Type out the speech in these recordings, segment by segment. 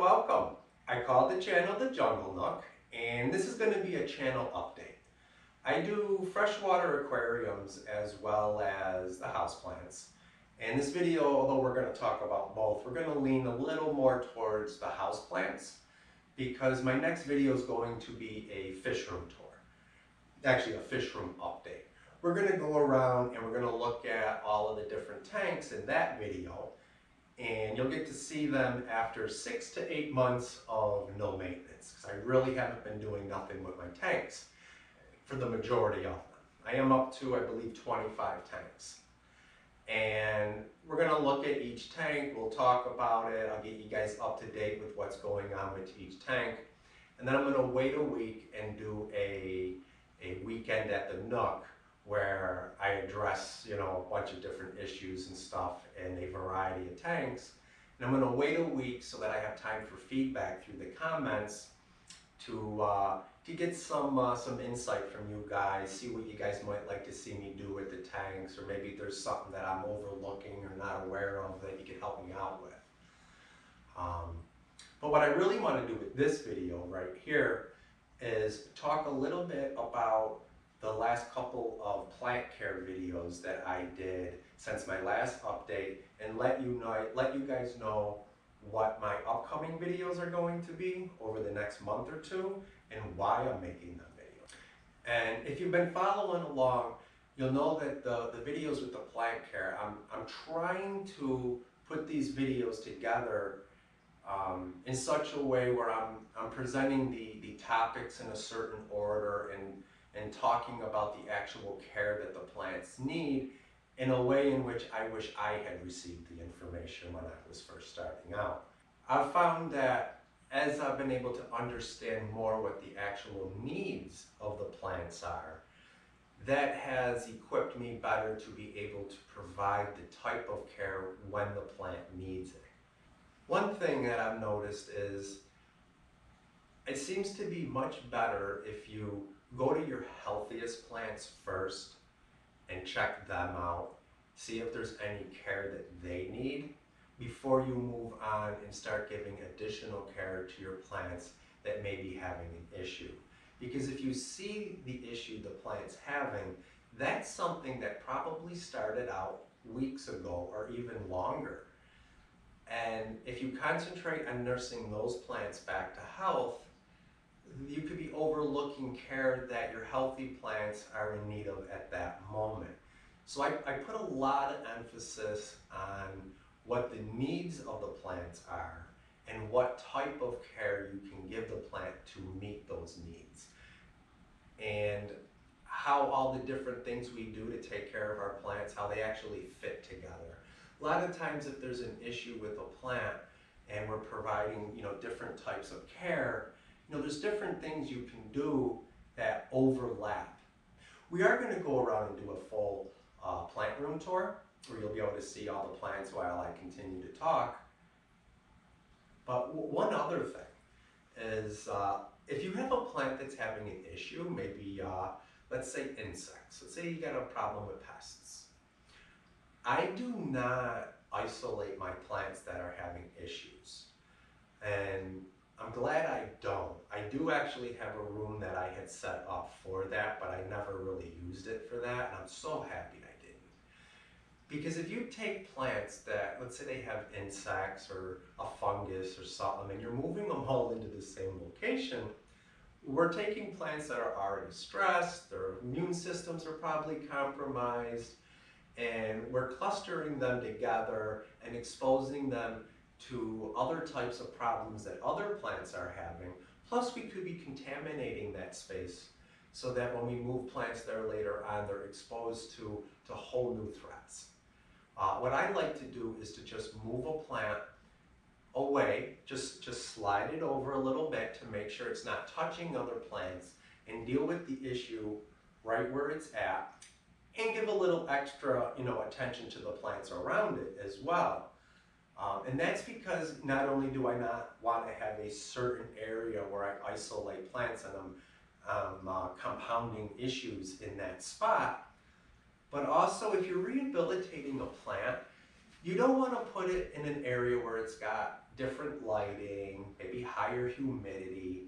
welcome. I call the channel the Jungle Nook, and this is going to be a channel update. I do freshwater aquariums as well as the houseplants. And this video, although we're going to talk about both, we're going to lean a little more towards the houseplants because my next video is going to be a fish room tour. Actually, a fish room update. We're going to go around and we're going to look at all of the different tanks in that video. And you'll get to see them after 6 to 8 months of no maintenance, because I really haven't been doing nothing with my tanks for the majority of them. I am up to, I believe, 25 tanks. And we're going to look at each tank, we'll talk about it, I'll get you guys up to date with what's going on with each tank. And then I'm going to wait a week and do a weekend at the Nook, where I address, a bunch of different issues and stuff in a variety of tanks. And I'm going to wait a week so that I have time for feedback through the comments to get some insight from you guys, see what you guys might like to see me do with the tanks, or maybe there's something that I'm overlooking or not aware of that you can help me out with. But what I really want to do with this video right here is talk a little bit about the last couple of plant care videos that I did since my last update, and let you guys know what my upcoming videos are going to be over the next month or two and why I'm making them videos. And if you've been following along, you'll know that the videos with the plant care, I'm trying to put these videos together in such a way where I'm presenting the topics in a certain order and talking about the actual care that the plants need in a way in which I wish I had received the information when I was first starting out. I've found that as I've been able to understand more what the actual needs of the plants are, that has equipped me better to be able to provide the type of care when the plant needs it. One thing that I've noticed is it seems to be much better if you go to your healthiest plants first and check them out, see if there's any care that they need before you move on and start giving additional care to your plants that may be having an issue. Because if you see the issue the plant's having, that's something that probably started out weeks ago or even longer. And if you concentrate on nursing those plants back to health, you could be overlooking care that your healthy plants are in need of at that moment. So I put a lot of emphasis on what the needs of the plants are and what type of care you can give the plant to meet those needs. And how all the different things we do to take care of our plants, how they actually fit together. A lot of times if there's an issue with a plant and we're providing, different types of care, there's different things you can do that overlap. We are going to go around and do a full plant room tour where you'll be able to see all the plants while I continue to talk. But one other thing is if you have a plant that's having an issue, maybe let's say insects. Let's say you got a problem with pests. I do not isolate my plants that are having issues. And I'm glad I don't. I do actually have a room that I had set up for that, but I never really used it for that, and I'm so happy I didn't. Because if you take plants that, let's say they have insects or a fungus or something, and you're moving them all into the same location, we're taking plants that are already stressed, their immune systems are probably compromised, and we're clustering them together and exposing them to other types of problems that other plants are having. Plus we could be contaminating that space so that when we move plants there later on, they're exposed to whole new threats. What I like to do is to just move a plant away, just slide it over a little bit to make sure it's not touching other plants, and deal with the issue right where it's at, and give a little extra attention to the plants around it as well. And that's because not only do I not want to have a certain area where I isolate plants and I'm compounding issues in that spot, but also if you're rehabilitating a plant, You don't want to put it in an area where it's got different lighting, maybe higher humidity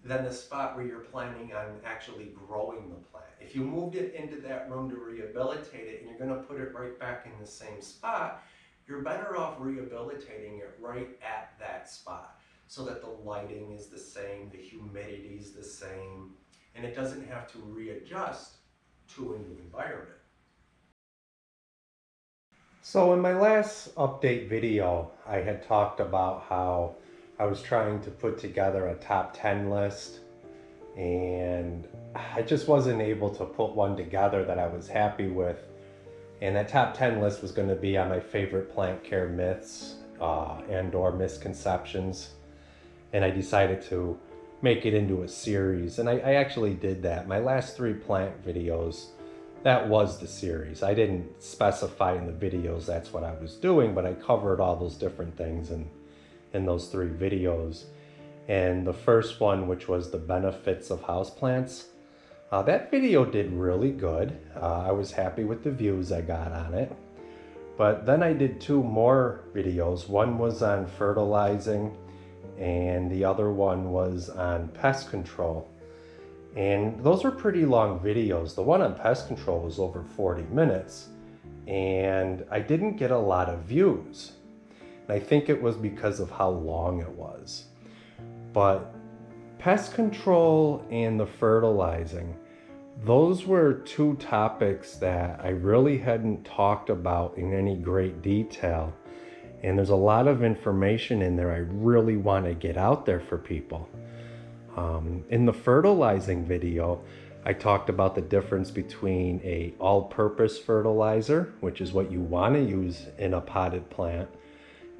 than the spot where you're planning on actually growing the plant. If you moved it into that room to rehabilitate it and you're going to put it right back in the same spot, you're better off rehabilitating it right at that spot so that the lighting is the same, the humidity is the same, and it doesn't have to readjust to a new environment. So in my last update video, I had talked about how I was trying to put together a top 10 list, and I just wasn't able to put one together that I was happy with. And that top 10 list was going to be on my favorite plant care myths and or misconceptions. And I decided to make it into a series. And I actually did that. My last 3 plant videos, that was the series. I didn't specify in the videos that's what I was doing, but I covered all those different things in those 3 videos. And the first one, which was the benefits of houseplants, that video did really good. I was happy with the views I got on it. But then I did 2 more videos. One was on fertilizing and the other one was on pest control. And those were pretty long videos. The one on pest control was over 40 minutes and I didn't get a lot of views. And I think it was because of how long it was. But pest control and the fertilizing, those were 2 topics that I really hadn't talked about in any great detail. And there's a lot of information in there I really want to get out there for people. In the fertilizing video, I talked about the difference between a all-purpose fertilizer, which is what you want to use in a potted plant,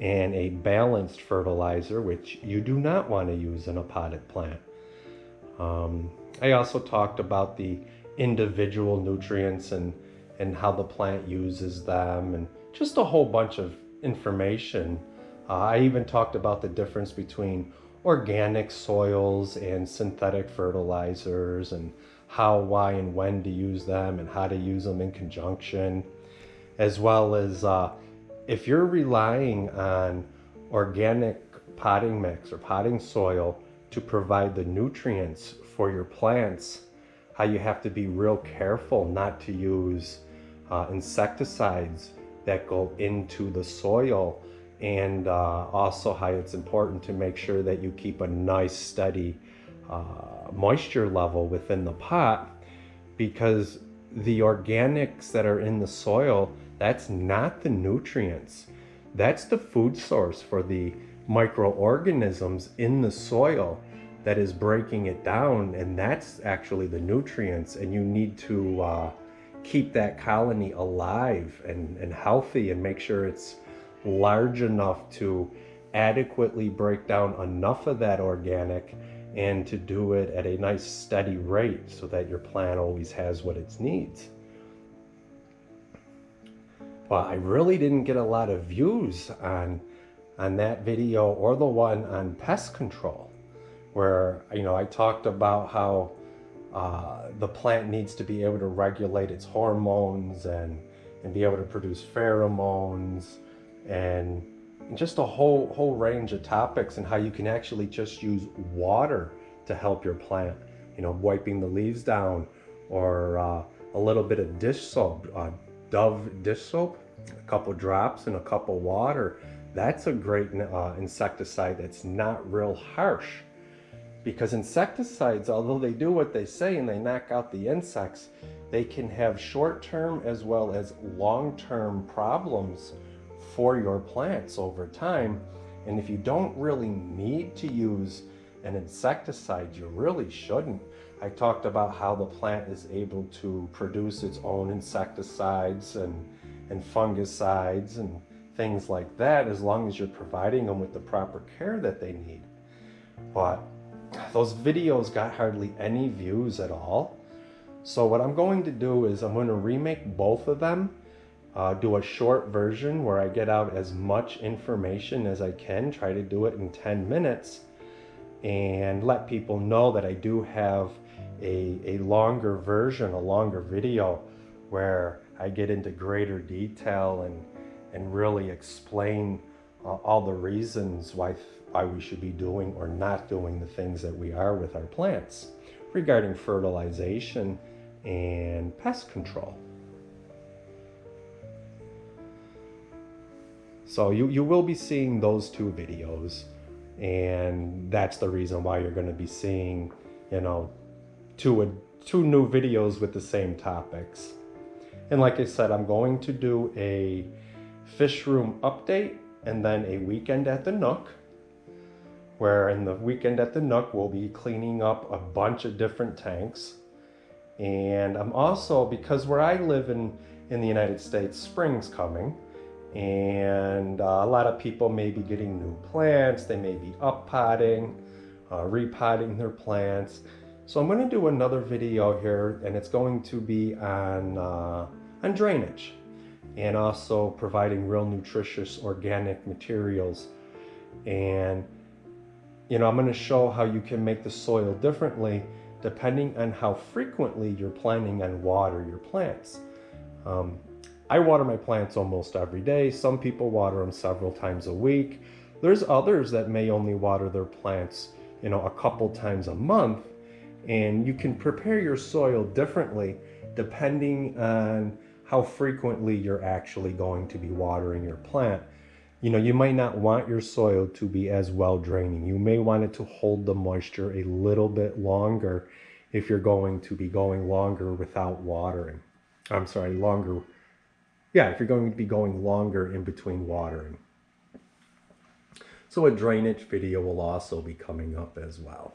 and a balanced fertilizer, which you do not want to use in a potted plant. I also talked about the individual nutrients and how the plant uses them, and just a whole bunch of information. I even talked about the difference between organic soils and synthetic fertilizers and how, why, and when to use them and how to use them in conjunction, as well as if you're relying on organic potting mix or potting soil to provide the nutrients for your plants, how you have to be real careful not to use insecticides that go into the soil, and also how it's important to make sure that you keep a nice steady moisture level within the pot, because the organics that are in the soil, that's not the nutrients. That's the food source for the microorganisms in the soil that is breaking it down, and that's actually the nutrients, and you need to keep that colony alive and healthy and make sure it's large enough to adequately break down enough of that organic and to do it at a nice steady rate so that your plant always has what it needs. Well, I really didn't get a lot of views on that video or the one on pest control, where I talked about how the plant needs to be able to regulate its hormones and be able to produce pheromones and just a whole range of topics, and how you can actually just use water to help your plant, wiping the leaves down, or a little bit of dish soap, Dove dish soap, a couple drops in a cup of water. That's a great insecticide that's not real harsh, because insecticides, although they do what they say and they knock out the insects, they can have short-term as well as long-term problems for your plants over time. And if you don't really need to use an insecticide, you really shouldn't. I talked about how the plant is able to produce its own insecticides and fungicides and things like that, as long as you're providing them with the proper care that they need. But those videos got hardly any views at all. So what I'm going to do is I'm going to remake both of them, do a short version where I get out as much information as I can, try to do it in 10 minutes, and let people know that I do have a longer version, a longer video, where I get into greater detail and really explain all the reasons why we should be doing or not doing the things that we are with our plants regarding fertilization and pest control. So you will be seeing those two videos, and that's the reason why you're going to be seeing, you know, two new videos with the same topics. And like I said, I'm going to do a fish room update and then a weekend at the Nook, where in the weekend at the Nook we'll be cleaning up a bunch of different tanks. And I'm also, because where I live in the United States, spring's coming, and a lot of people may be getting new plants, they may be up-potting, repotting their plants. So I'm going to do another video here, and it's going to be on drainage, and also providing real nutritious organic materials. And you know, I'm going to show how you can make the soil differently depending on how frequently you're planning on water your plants. I water my plants almost every day. Some people water them several times a week. There's others that may only water their plants, you know, a couple times a month. And you can prepare your soil differently depending on how frequently you're actually going to be watering your plant. You know, you might not want your soil to be as well draining. You may want it to hold the moisture a little bit longer if you're going to be going longer without watering. I'm sorry, longer. Yeah, if you're going to be going longer in between watering. So a drainage video will also be coming up as well.